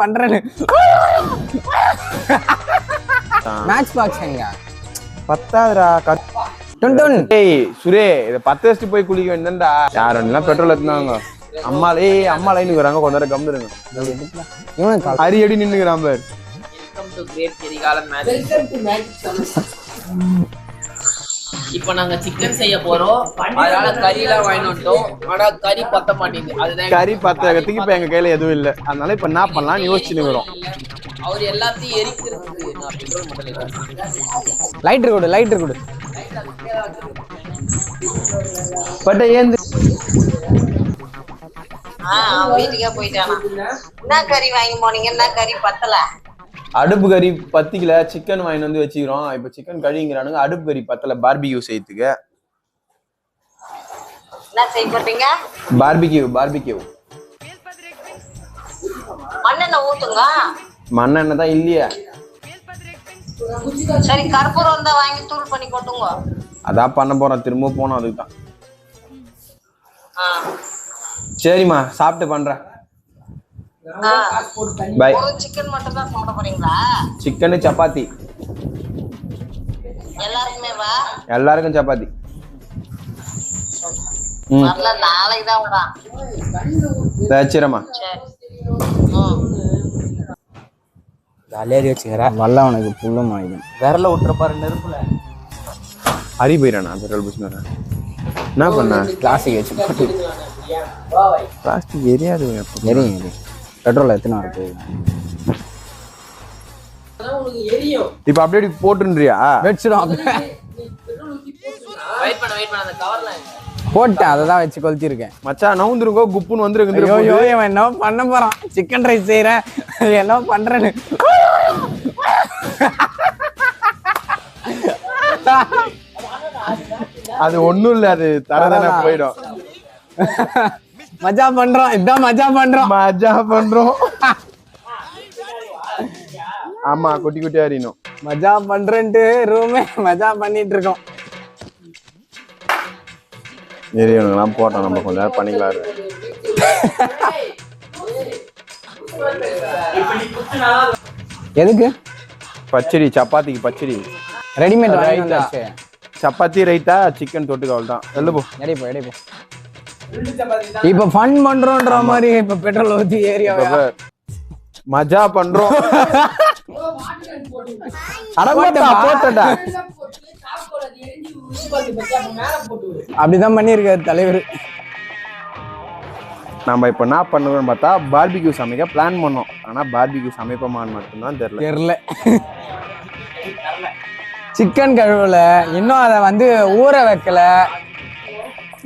பண்றேன்னு match box எங்க பத்தாதுடா ஏய் சுரே இதை 10 வச்சுட்டு போய் குளிக்க வேண்டியதுடா யாரெல்லாம் பெட்ரோல் எடுத்துனாங்க அம்மா அம்மா லைனுக்கு வராங்க கொஞ்ச நேரம் கம்முருங்க அடி அடி நின்னுக்கிறான் பாரு இப்ப நாங்க சிக்கன் செய்ய போறோம் அதனால கறி எல்லாம் வாங்கிட்டோம் ஆனா கறி பத்த மாட்டேங்குது அதுதான் கறி பத்தறதுக்கு இப்ப எங்க கையில எதுவும் இல்ல அதனால இப்ப என்ன பண்ணலாம்னு யோசிச்சுட்டு வரோம் அவர் எல்லாத்தையும் எரிக்கிறதுக்கு நான் பெட்ரோல் மட்டும் லைட்டர் கொடு பட் ஏந்து வீட்டுக்கே போயிட்டானா என்ன கறி வாங்கி போனீங்க என்ன கறி பத்தல அடுப்பு கறி பத்திக்கல சிக்கன் வாங்கிட்டு வந்து வச்சுக்கிறோம் இப்ப சிக்கன் கழிங்கிறானுங்க அடுப்பு கறி பத்தல பார்பிக்யூ செய்யறதுக்கு என்ன செய்ய போறீங்க பார்பிக்யூ மண்ணெண்ணெய் ஊத்துங்க மண்ணெண்ணெய் தான் இல்லையா சரி கற்பூரம் தான் வாங்கி தூள் பண்ணி கொட்டுங்க அதான் பண்ண போறோம் திரும்ப போனோம் அதுக்கு தான் சரிம்மா சாப்பிட்டு பண்றேன் பை சிக்கன் மட்டும் தான் சாப்பிட போறீங்களா சிக்கன் சப்பாத்தி எல்லாருக்கும் சப்பாத்தி நாளைக்கு தான் வரான் சரிம்மா ஜாலியாக வச்சுக்கிறேன் வல்ல உனக்கு புல்லும் ஆயிடும் விரல விட்டுற பாரு நெருப்புல அரி போயிடானா பெட்ரோல் பஸ் என்ன பண்ண பிளாஸ்டிக் வச்சு போட்டு பிளாஸ்டிக் எரியாது எரியும் பெட்ரோல் எத்தனை இருக்கு இப்ப அப்படியே போட்டுன்றியா வச்சிடும் வெயிட் பண்ண அந்த கவர்ல போட்டேன் அதை தான் வச்சு கொளுத்திருக்கேன் மச்சான் நவுந்துருங்கோ குப்புன்னு வந்துருக்கு இவன் என்ன பண்ண போறான் சிக்கன் ரைஸ் செய்யறேன் என்ன பண்றேன்னு அது ஒண்ணும் இல்ல அது தரதானே போயிடும் மஜா பண்றோம் இதான் மஜா பண்றோம் ஆமா குட்டி குட்டியா அறியணும் மஜா பண்றேன்ட்டு ரூமே மஜா பண்ணிட்டு இருக்கோம் எரியணுங்களாம் போட்டோம் நம்ம கொஞ்ச நேரம் பண்ணிக்கலாம் எதுக்கு பச்சடி சப்பாத்திக்கு பச்சடி ரெடிமேட் வாங்கிட்டு சப்பாத்தி ரைத்தா சிக்கன் தொட்டுக்க அவ்வளவுதான் வெள்ள போ எடை போ இப்ப ஃபன் பண்றோம்ன்ற மாதிரி இப்ப பெட்ரோல் ஊத்தி ஏரியா மஜா பண்றோம் போட்டா அப்படிதான் பண்ணிருக்காரு தலைவர் நம்ம இப்ப என்ன பண்ணுவோம்னு பார்த்தா பார்பிக்யூ சமைக்க பிளான் பண்ணோம் ஆனா பார்பிக்யூ சமைப்போமான்னு மட்டும்தான் தெரியல சிக்கன் கழுவுல இன்னும் அதை வந்து ஊற வைக்கல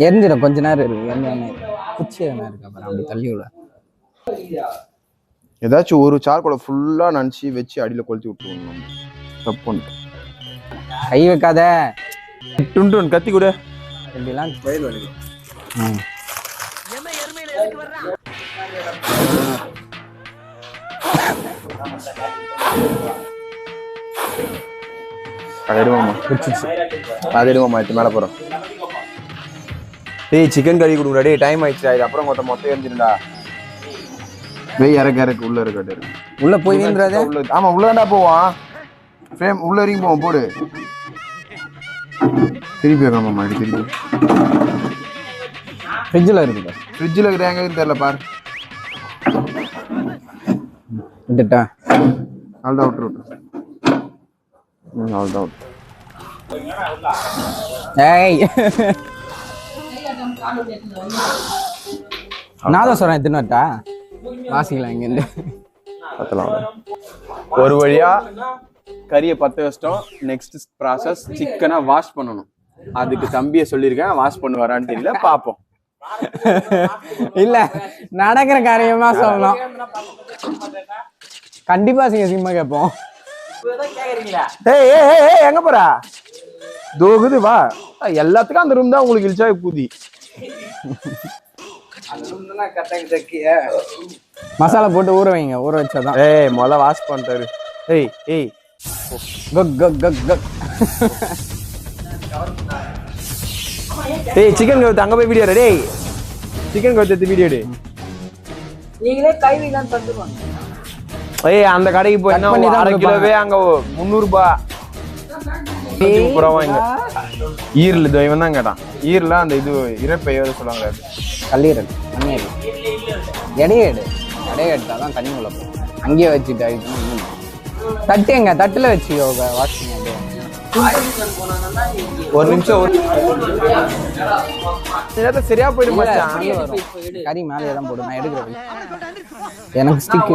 எரிஞ்சிடும் கொஞ்ச நேரம் இருக்கு குச்சி எதனா இருக்கு அப்புறம் அப்படி தள்ளி விட ஏதாச்சும் ஒரு சார்கோலை ஃபுல்லா நினச்சி வச்சு அடியில கொளுத்தி விட்டுருவோம் தப்பு கை வைக்காத டுன் கத்தி கூட இப்படிலாம் கோயில் வருது அதிடுவோமா இது மேலே போகிறோம் டேய் சிக்கன் கறி கொடுக்குறா டே டைம் ஆயிடுச்சு இது அப்புறம் மொத்தம் எரிஞ்சிருந்தா வெய் இறக்கு உள்ள இருக்காட்டு உள்ள போய் நின்றாதே ஆமா உள்ளதாண்டா போவான் ஃப்ரேம் உள்ள வரைக்கும் போவோம் போடு திருப்பி வைக்கணும் மாடி திருப்பி ஃப்ரிட்ஜில் இருக்குது ஃப்ரிட்ஜில் இருக்கிற எங்கன்னு தெரியல பாரு விட்டுட்டா அவ்வளோதான் விட்டுரு அவ்வளோதான் ஏய் நான் தான் சொல்றேன் எத்தனை வாசிக்கலாம் இங்கேருந்து பத்தலாம் ஒரு வழியா கறியை பற்ற வச்சிட்டோம் நெக்ஸ்ட் ப்ராசஸ் சிக்கனை வாஷ் பண்ணணும் அதுக்கு தம்பியை சொல்லியிருக்கேன் வாஷ் பண்ண வரான்னு தெரியல பார்ப்போம் இல்ல நடக்கிற காரியமா சொல்லணும் கண்டிப்பா சிங்கமா கேட்போம் எங்க போறா தோகுது வா எல்லாத்துக்கும் அந்த ரூம் தான் உங்களுக்கு இழிச்சா பூதி மசாலா போட்டு ஊற வைங்க ஊற வச்சாதான் முதல்ல வாஷ் பண்ணிட்டாரு சிக்கன் கவுத்து அங்க போய் வீடியோ டேய் சிக்கன் கவுத்து வீடியோ டே நீங்களே கைவிலாம் தந்துருவாங்க ஏய் அந்த கடைக்கு போய் பண்ணி தான் அரை கொடுப்பாங்க. கிலோவே அங்க 300 ரூபாய் 30 ரூபா வாங்க. ஈரல் இதோ இவன் தான் கேட்டான். ஈரல அந்த இது இறப்பையோ சொல்லுவாங்க. கல்லீரல் மண்ணீரல் எடையேடு எடுத்தாதான் தண்ணி உள்ள போகும். அங்கேயே வச்சுட்டு ஆயிடுச்சுன்னா இன்னும் தட்டு எங்க தட்டுல வச்சுக்கோ வாஷிங் அப்படியே. ஒரு நிமிஷம் சரியா போயிடும் மச்சான். கறி மேலே தான் போடும். நான் எடுக்கிறேன். எனக்கு ஸ்டிக்கு.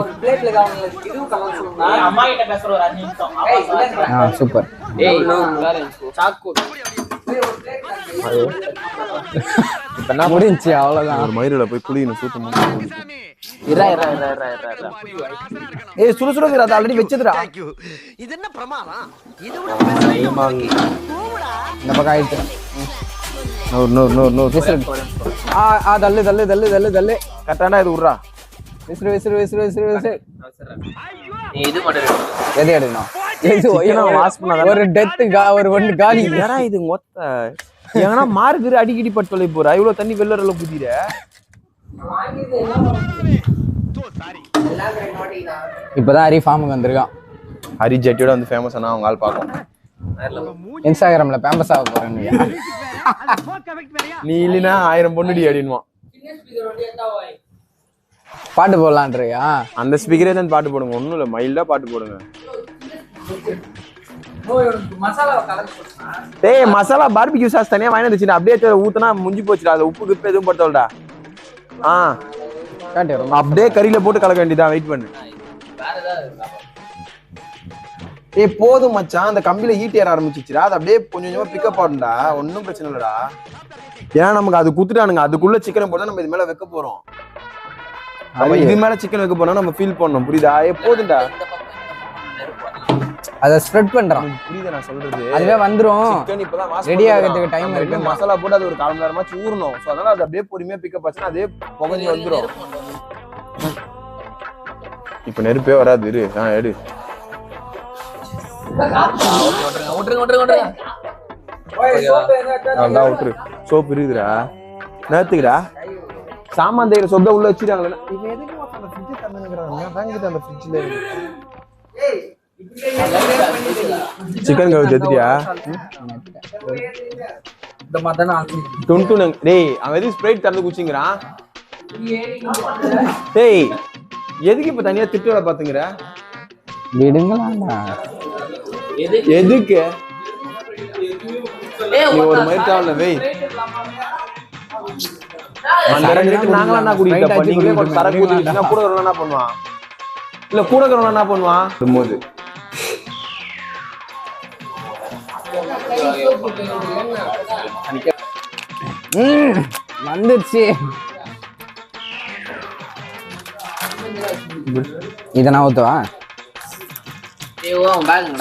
சூப்பர். முடிஞ்சு அவ்வளவுதான். ஒரு மயிரில போய் குளிக்கணும் சுத்தமா. ஏய் சுடு சுடு அது ஆல்ரெடி வெச்சதுடா. இது என்ன பிரமாதம்? இது இந்த பக்கம் ஆயிடுச்சு. நோ தள்ளு தள்ளு தள்ளு தள்ளு தள்ளு. கரெக்டானா இது உர்றா. விசிறு விசிறு விசிறு விசிறு விசிறு. இது மட்டும் எதை எடுக்கணும்? ஒரு டெத் ஒரு ஒன்று காலி. ஏன்னா இது மொத்த ஏன்னா மார்க்கு அடிக்கடி பட்டு தொலை போறா. இவ்வளவு தண்ணி வெள்ளரில் குதிர. இப்பதான் ஹரி ஃபார்முக்கு வந்திருக்கான். ஹரி ஜெட்டியோட வந்து ஃபேமஸ் ஆனா அவங்க ஆள் பார்க்கும். இன்ஸ்டாகிராம்ல ஃபேமஸ் ஆக போறேன்னு. நீ இல்லைன்னா 1000 பொண்ணுடி அடினுவான். பாட்டு போடலான்றியா? அந்த ஸ்பீக்கரே தான் பாட்டு போடுங்க. ஒன்றும் இல்லை, மைல்டா பாட்டு போடுங்க. டேய் மசாலா பார்பிக்யூ சாஸ் தனியா வாங்கி வந்துச்சு. அப்படியே ஊத்துனா முடிஞ்சு போச்சுடா. அது உப்பு கிப்பு எதுவும் படுத்தோம்டா. அப்படியே கறியில போட்டு கலக்க வேண்டியதான். வெயிட் பண்ணு. ஏய் போதும் மச்சான். அந்த கம்பியில ஹீட் ஏற ஆரம்பிச்சிச்சுடா. அது அப்படியே கொஞ்சம் கொஞ்சமா பிக்கப் ஆகும்டா. ஒன்னும் பிரச்சனை இல்லடா. ஏன்னா நமக்கு அது குத்துட்டானுங்க. அதுக்குள்ள சிக்கனை போட்டா நம்ம இது மேல வைக்க போறோம். இது மேல சிக்கன் வைக்க போனா நம்ம ஃபீல் பண்ணணும். புரியுதா? போதும்டா. அத ஸ்ப்ரெட் பண்றோம். புரியுதா நான் சொல்றது? அதுவே வந்துரும். சிக்கன் இப்பதான் ரெடி ஆகிறதுக்கு டைம் இருக்கு. மசாலா போட்டு அது ஒரு 1/4 மணி நேரமாச்சு ஊறணும். சோ அதனால அது அப்படியே பொறுமையா பிக்கப் ஆச்சுன்னா அதே புகஞ்சு வந்துரும். இப்ப நெருப்பே வராது. இரு எடு. விட்டுரு. சோப்பு இருக்குதுடா. நேத்துக்குடா சாமான் தைக்கிற சொத்தை உள்ள வச்சிருக்காங்களே. சிக்கன் கவுச்சு எடுத்துட்டியா? டேய் அவன் எதுவும் ஸ்ப்ரைட் திறந்து குச்சிங்கிறான். டேய் எதுக்கு இப்ப தனியா திட்டு வேலை பாத்துங்கிற? விடுங்களா. எதுக்கு நீ ஒரு மாதிரி தேவையில்ல. வெய் அந்த 2 லிட்டர் நாங்களா என்ன குடிக்கிறப்ப நீங்களே கொஞ்சம் சரக்கு ஊத்திட்டீங்கன்னா கூட வரலாம் என்ன பண்ணுவான்? இல்ல கூட வரலாம் என்ன பண்ணுவான்? போது வந்துருச்சு. இத நான் ஊத்துவா?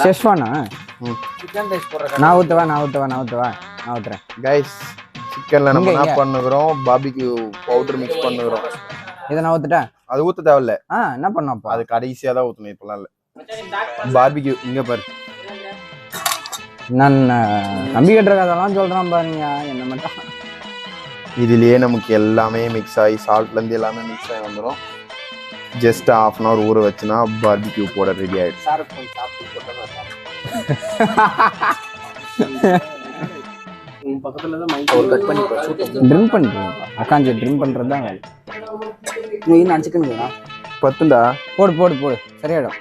ஷெஷ்வானா? நான் ஊத்துறேன். கைஸ் சிக்கன்ல நம்ம என்ன பண்ணுகிறோம்? பார்பிக்யூ பவுடர் மிக்ஸ் பண்ணுகிறோம். இத நான் ஊத்துட்டேன். அது ஊத்த தேவையில்ல. என்ன பண்ணோம் அப்ப? அது கடைசியா தான் ஊத்தணும். இப்பலாம் இல்ல. பார்பிக்யூ இங்க பாரு. நான் நம்பி கட்டுறதெல்லாம் சொல்றான் பாருங்க. என்ன மட்டும் இதுலயே நமக்கு எல்லாமே மிக்ஸ் ஆகி சால்ட்ல இருந்து எல்லாமே மிக்ஸ் ஆகி வந்துடும். ஜஸ்ட் 1/2 அன் ஹவர் ஊற வச்சுனா பார்பிக்யூ போட ரெடி ஆயிடுச்சு. ட்ரிம் பண்றேன். உட்காந்து ட்ரிம் பண்றது தான் வேலை. நீ நினச்சிக்கணுங்களா? பத்துண்டா. போடு சரியாயிடும்.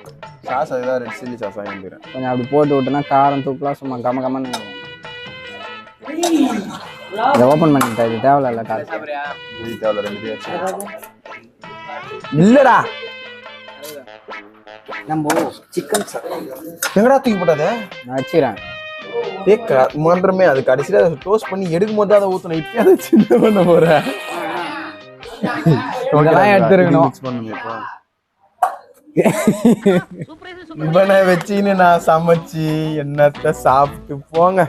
சாஸ் அதுதான் ரெட் சில்லி சாஸ் வாங்கி வந்துக்கிறேன். கொஞ்சம் அப்படி போட்டு விட்டுனா காரம் தூக்கலாம் சும்மா கமன்னு. இதை ஓப்பன் பண்ணிட்டா. இது தேவையில்ல காசு. இது தேவையில்ல. 2 பேர் இல்லடா. நம்ம சிக்கன் எங்கடா தூக்கி போட்டது? நான் வச்சுக்கிறேன். மந்திரமே அது கடைசியில டோஸ்ட் பண்ணி எடுக்கும் போது அதை ஊத்தணும். இப்ப அதை சின்ன பண்ண போறேன். இதெல்லாம் எடுத்துருக்கணும். இவனை வச்சுன்னு நான் சமைச்சு என்னத்த சாப்பிட்டு போங்க.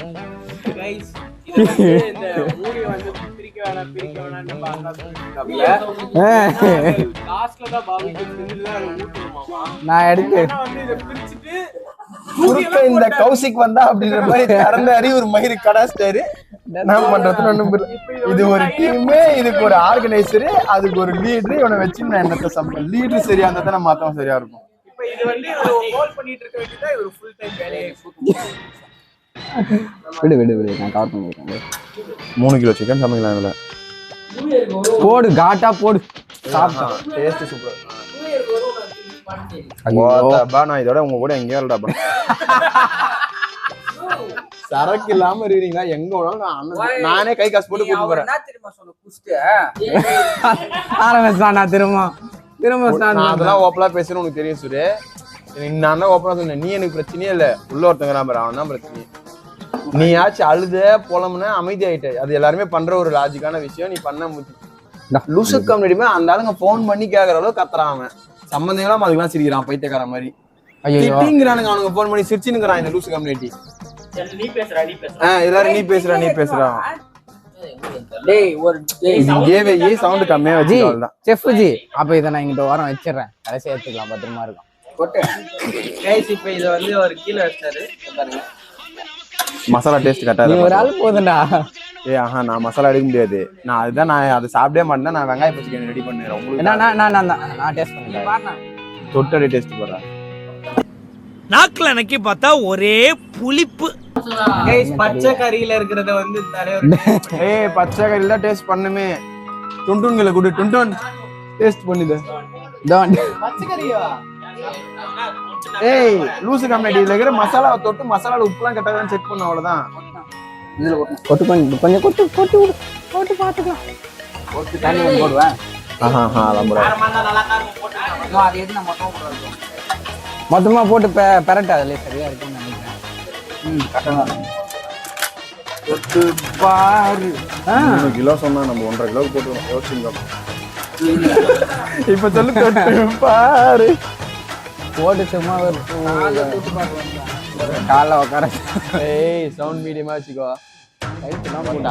நான் எடுத்து இந்த கௌசிக் வந்தா அப்படின்ற மாதிரி திறந்த அறிவு மயிறு கடாஸ்டாரு. நான் பண்றது ஒண்ணும் இது ஒரு டீமு, இதுக்கு ஒரு ஆர்கனைசரு, அதுக்கு ஒரு லீடரு. இவனை வச்சு நான் என்னத்த சமைப்பேன்? லீடரு சரியா இருந்தா தான் மத்தவன் சரியா இருக்கும். இது வந்து ஹோல் பண்ணிட்டு இருக்க வேண்டியதா இது ஒரு ஃபுல் டைம் வேலையே. விடு நான் கவர் பண்ணிருக்கேன். 3 கிலோ சிக்கன் சமைக்கலாம் இதுல. போடு காட்டா போடு. சாப்பிட்டா டேஸ்ட் சூப்பர். ஐயோ பா நான் இதோட உங்க கூட எங்கேயும் இல்லடா. சரக்கு இல்லாம இருக்கீங்களா? எங்க வேணாலும் நானே கை காசு போட்டு கூட்டு போறேன். ஆரம்பிச்சானா திரும்ப நான் அதெல்லாம் ஓப்பலா பேசுறேன் உனக்கு தெரியும் சுரே. நான் தான் ஓப்பனா சொன்னேன். நீ எனக்கு பிரச்சனையே இல்ல. உள்ள ஒருத்தங்க பாரு அவன் தான் பிரச்சனை. நீ ஆச்சு அழுத போலம்னா அமைதி ஆயிட்ட. அது எல்லாருமே பண்ற ஒரு லாஜிக்கான விஷயம். நீ பண்ண லூசு கம்யூனிட்டியுமே அந்த ஆளுங்க போன் பண்ணி கேக்குற அளவு கத்துறான் அவன். சம்பந்தம் அதுக்கெல்லாம் சிரிக்கிறான் பைத்தியக்கார மாதிரி. திட்டிங்கிறானுங்க அவனுங்க போன் பண்ணி சிரிச்சுன்னுக்குறான் இந்த லூசு கம்யூனிட்டி. எல்லாரும் நீ பேசுறா சவுண்ட் கம்மியா வச்சு செஃப் ஜி. அப்ப இதை நான் இங்கிட்ட வாரம் வச்சிடறேன். கடைசியா எடுத்துக்கலாம். பத்திரமா இருக்கும். இப்ப இத வந்து ஒரு கீழே வச்சாரு பாருங்க. மசாலா டேஸ்ட் கட்டாது. ஒரு ஆள் போதுண்டா. நான் மசாலா எடுக்க முடியாது. நான் அதுதான் நான் அதை சாப்பிடவே மாட்டேன். நான் வெங்காய பச்சை ரெடி பண்ணுறேன் உங்களுக்கு. நான் டேஸ்ட் பண்ணேன். தொட்டடி டேஸ்ட் போடுறேன். நாக்குல நக்கி பார்த்தா ஒரே புளிப்பு. பச்சை கறியில இருக்கிறத வந்து தலைவர் பச்சை கறியில டேஸ்ட் பண்ணுமே. டுன்டுன்களை கூடு. டுன்டுன் டேஸ்ட் பண்ணுது. பச்சை கறியா? லூசு கம்யூனிட்டியில இருக்கிற மசாலாவை தொட்டு மசாலால உப்புலாம் கட்டாதான் செக் பண்ண அவ்வளவுதான். இதுல கொட்டு கொஞ்சம் கொட்டு பாத்துக்கலாம். தண்ணி போடுவேன். மொத்தமா போட்டு பெரட்டு. அதுல சரியா இருக்குன்னு நினைக்கிறேன். பாரு 3 கிலோ சொன்னா நம்ம 1.5 கிலோக்கு போட்டுருவோம். யோசிச்சுங்க. இப்ப சொல்லு தொட்டு பாரு. போட்டு சும்மா காலைல உட்கார. சவுண்ட் மீடியமா வச்சுக்கோ.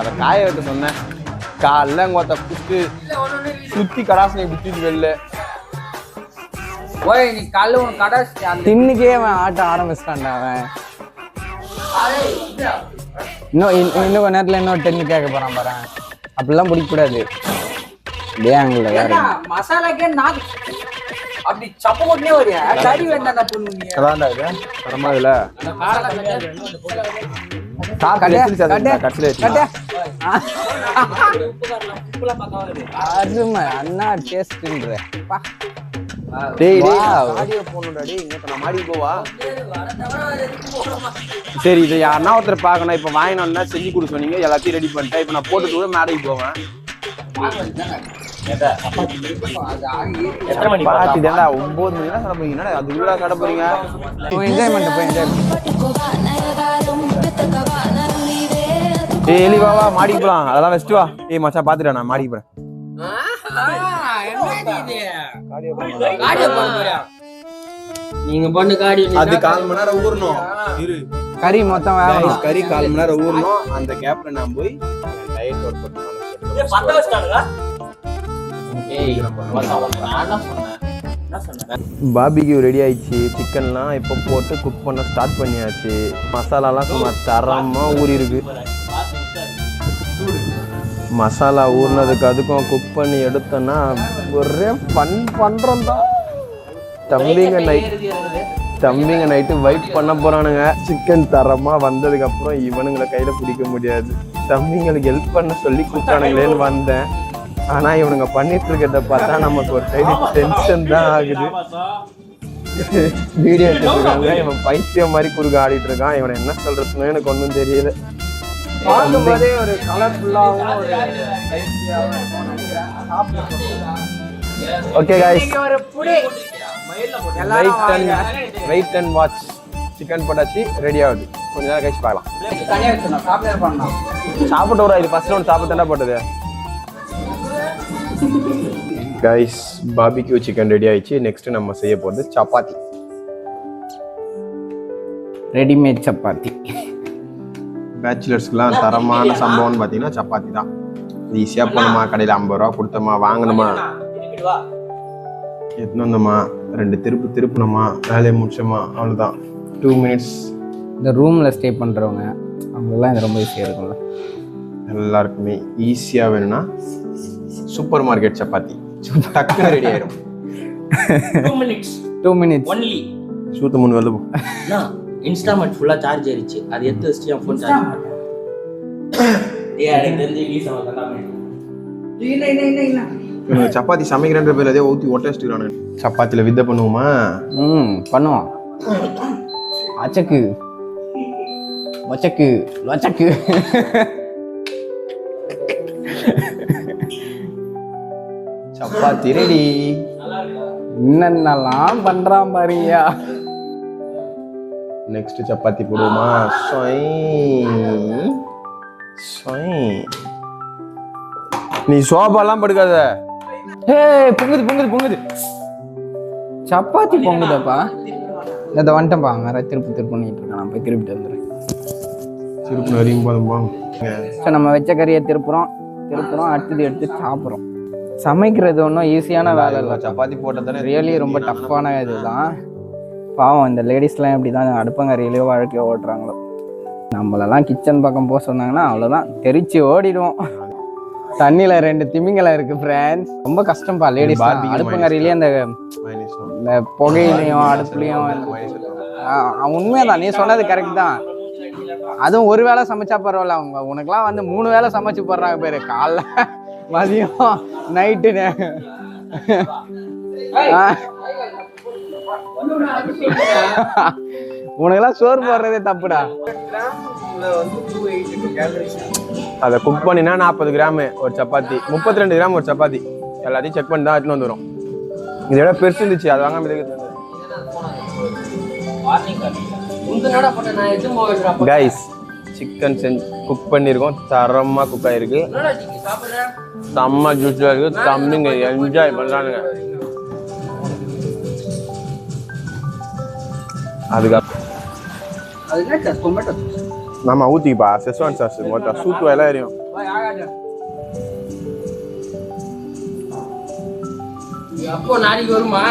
அதை காய வைக்க சொன்னேன். காலைல அங்க புட்டு சுத்தி கடாசனை புத்திட்டு வெளில நீ காலைல உன் கடாசி தின்னுக்கே அவன் ஆட்ட ஆரம்பிச்சிட்டான்டா அவன். இன்னும் கொஞ்ச நேரத்துல இன்னொரு 10 கேட்க போறான் பாரு. அப்படிலாம் பிடிக்க கூடாது. மசாலாக்கே நாக்கு அப்படி சப்ப போட்டுனே வரியா? கறி வேண்டாம் பண்ணுவீங்க. அதான்டா இது தரமா இல்ல. அண்ணா டேஸ்ட்ன்ற சரி இதை யாருன்னா ஒருத்தர் பாக்கணும். இப்ப வாங்கினோம்னா செஞ்சு கொடுக்க சொன்னீங்க. எல்லாத்தையும் ரெடி பண்ணிட்டேன். இப்ப நான் போட்டு கூட மேடைக்கு போவேன். பாத்துட்டேன்டா 9 மணி நேரம் சாப்பிடுறீங்க. அது கூட சாப்பிட போறீங்க. எலி வா மாடிக்கு போலாம். அதெல்லாம் வச்சுட்டு வா. மச்சான் பாத்துட்டா நான் மாடிக்கு போறேன். நீங்க பண்ணு காடி. அது 1/4 மணி நேரம் ஊறணும். கறி மொத்தம் வேகணும். கறி 1/4 மணி நேரம் ஊறணும். அந்த கேப்ல நான் போய் டயட் ஒர்க் பண்ணுவேன். பாபிக்யூ ரெடி ஆயிடுச்சு. சிக்கன்லாம் இப்போ போட்டு குக் பண்ண ஸ்டார்ட் பண்ணியாச்சு. மசாலாலாம் சும்மா தரமா ஊறி இருக்கு. மசாலா ஊறினதுக்கு அதுக்கும் குக் பண்ணி எடுத்தோன்னா ஒரே பண்றோம் தான். தம்பிங்க நைட்டு வைப் பண்ண போறானுங்க. சிக்கன் தரமா வந்ததுக்கு அப்புறம் இவனுங்களை கையில பிடிக்க முடியாது. தம்பிங்களுக்கு ஹெல்ப் பண்ண சொல்லி கூப்பிட்டானுங்களேன்னு வந்தேன். ஆனா இவனுங்க பண்ணிட்டு இருக்கிறத பார்த்தா நமக்கு ஒரு சைடு டென்ஷன் தான் ஆகுது. வீடியோ எடுத்துருக்காங்க. இவன் பைத்தியம் மாதிரி குறுக்க ஆடிட்டு இருக்கான். இவனை என்ன சொல்றதுன்னு எனக்கு ஒன்றும் தெரியல. ஒரு கலர்ஃபுல்லாகவும் okay guys wait and watch. Chicken போட்டாச்சு ரெடி ஆகுது. கொஞ்ச நேரம் கழிச்சு பார்க்கலாம். சாப்பிட்டு வர இது ஃபர்ஸ்ட் ரவுண்ட் சாப்பிட்டு தானே போட்டது. गाइस பாபிக்யூ சிக்கன் ரெடி ஆயிடுச்சு. நெக்ஸ்ட் நம்ம செய்ய போறது சப்பாத்தி. ரெடிமேட் சப்பாத்தி. பேச்சுலர்ஸ்க்குலாம் தரமான சம்பவம்னு பார்த்தீங்கன்னா சப்பாத்தி தான். ஈஸியாக போனோமா, கடையில் 50 ரூபா கொடுத்தோமா, வாங்கினோமா, எத்தனை வந்தோமா, 2 திருப்பினோமா, வேலையை முடிச்சோமா, அவ்வளோதான். 2 மினிட்ஸ். இந்த ரூமில் ஸ்டே பண்ணுறவங்க அவங்களெல்லாம் இது ரொம்ப ஈஸியாக இருக்கும்ல. எல்லாருக்குமே ஈஸியாக வேணும்னா சூப்பர் மார்க்கெட் சப்பாத்தி டக்குன்னு ரெடி ஆயிடும். 2 minutes ஒன்லி. சூத்து 3 வெள்ள போ இன்ஸ்டால்மெண்ட் ஃபுல்லா சார்ஜ் ஆயிருச்சு அது எடுத்து வச்சு என் ஃபோன் சார்ஜ் எனக்கு தெரிஞ்சு ரிலீஸ் ஆகாம சப்பாத்தி சமைக்கிறன்ற பேர்ல அதே ஊத்தி ஒட்டச்சிட்டுறானு சப்பாத்தில வித்த பண்ணுவோமா பண்ணுவோம் அச்சக்கு வச்சக்கு வச்சக்கு சப்பாத்தி ரெடி என்னென்னலாம் பண்றான் பாருங்கயா நெக்ஸ்ட் சப்பாத்தி போடுவோமா நீ சோபாலாம் படுக்காத பொங்குது பொங்குது பொங்குது சப்பாத்தி பொங்குதப்பா இதை வந்துட்டேன்ப்பா வேற திருப்பு பண்ணிட்டு இருக்கேன் நான் போய் திருப்பிட்டு வந்துடுறேன் திருப்பி நிறையும் போதும் ஸோ நம்ம வச்ச கறியை திருப்புறோம் அடுத்தது எடுத்து சாப்பிட்றோம் சமைக்கிறது ஒன்றும் ஈஸியான வேலை இல்லை சப்பாத்தி போட்டதானே ரியலி ரொம்ப டஃப்பான இதுதான் பாவம் இந்த லேடிஸ்லாம் எப்படி தான் அடுப்பங்கரையிலையோ வாழ்க்கையோ ஓட்டுறாங்களோ நம்மளெல்லாம் கிச்சன் பக்கம் போக சொன்னாங்கன்னா அவ்வளோதான் தெரிச்சு ஓடிடுவோம் தண்ணியில் 2 திமிங்கலம் இருக்கு ஃப்ரெண்ட்ஸ் ரொம்ப கஷ்டம்ப்பா லேடிஸ் அடுப்பங்கரையிலேயே இந்த புகையிலையும் அடுப்புலையும் உண்மையாதான் நீ சொன்னது கரெக்ட் தான் அதுவும் ஒரு வேளை சமைச்சா பரவாயில்ல அவங்க உனக்குலாம் வந்து 3 வேளை சமைச்சு போடுறாங்க பேரு காலைல மதியம் நைட்டு உனக்கெல்லாம் சோறு போடுறதே தப்புடா அதை குக் பண்ணினா 40 கிராம் ஒரு சப்பாத்தி 32 கிராம் ஒரு சப்பாத்தி எல்லாத்தையும் செக் பண்ணி தான் எடுத்துன்னு வந்துடும் இதை விட பெருசு இருந்துச்சு அது வாங்க கைஸ் சிக்கன் குக் பண்ணியிருக்கோம் தரமாக குக் ஆகிருக்கு செம்ம ஜூஸாக இருக்குது தம்பிங்க என்ஜாய் பண்ணுறானுங்க அதுக்கப்புறம் ஆமா ஊத்திப்பா செஸ்வான் சாஸ் மொத்தம் சூத்து வேலை எரியும் அப்போ நாளைக்கு வருமா